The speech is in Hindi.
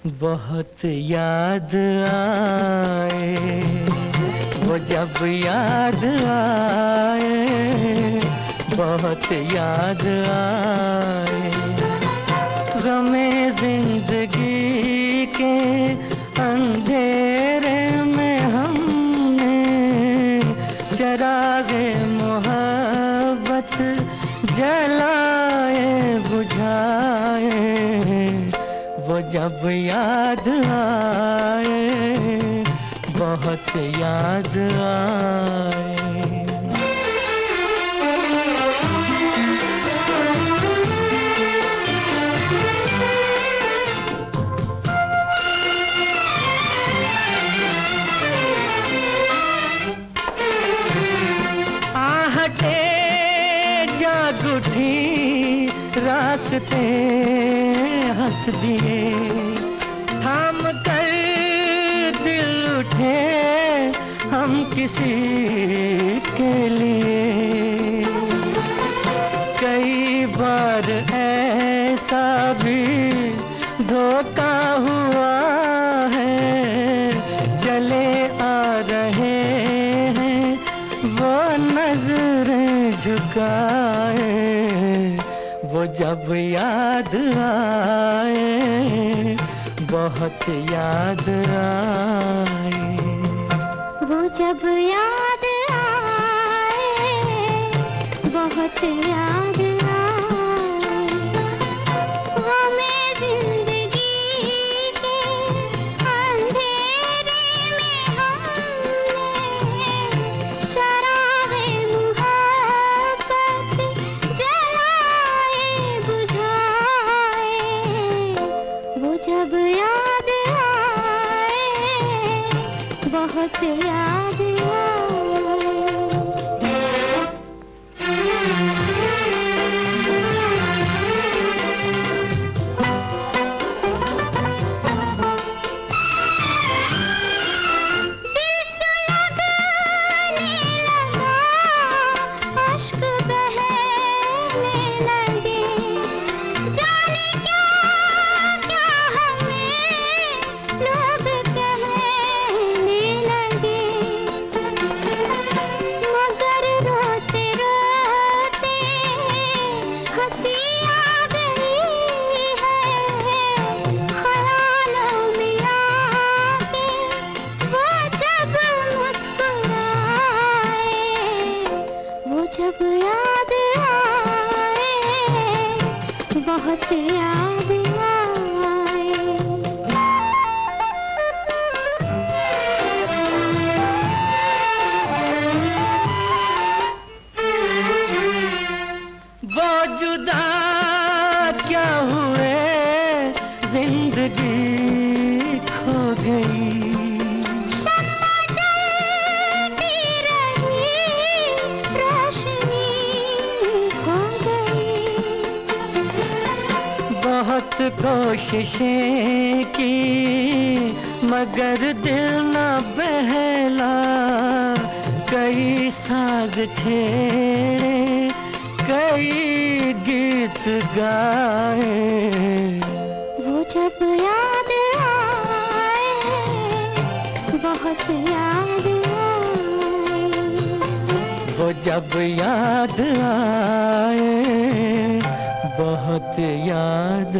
बहुत याद आए वो जब याद आए, बहुत याद आए। गमे जिंदगी के अंधेरे में हमने चरागे मोहब्बत जलाए बुझाए, वो जब याद आए, बहुत याद आए। आहटे जाग उठी, रास्ते हंस दिए, थाम कर दिल उठे हम किसी के लिए। कई बार ऐसा भी धोखा हुआ है, चले आ रहे हैं वो नजरें झुकाए, वो जब याद आए, बहुत याद आए। वो जब याद आए, बहुत याद आए। वो मैं जिंदगी के अंधेरे में हमने चरागे मोहब्बत जलाए बुझाए, वो जब याद आए, बहुत याद आए। दिल सुलगने लगा, अश्क बहने लगे, जाने क्या क्या हमें लोग कहने लगे। मगर रोते रोते हंसी आ गई है, ख्यालों में आके वो जब मुस्कुराए, वो जब याद आए, बहुत याद आए। वो जुदा क्या हुए, जिंदगी खो गई। शम्मा जलती रही, रोशनी खो गई। बहुत कोशिशें की मगर दिल न बहला, कई साज छेड़े कई गीत गाए, वो जब याद आए, बहुत याद आए। वो जब याद आए, बहुत याद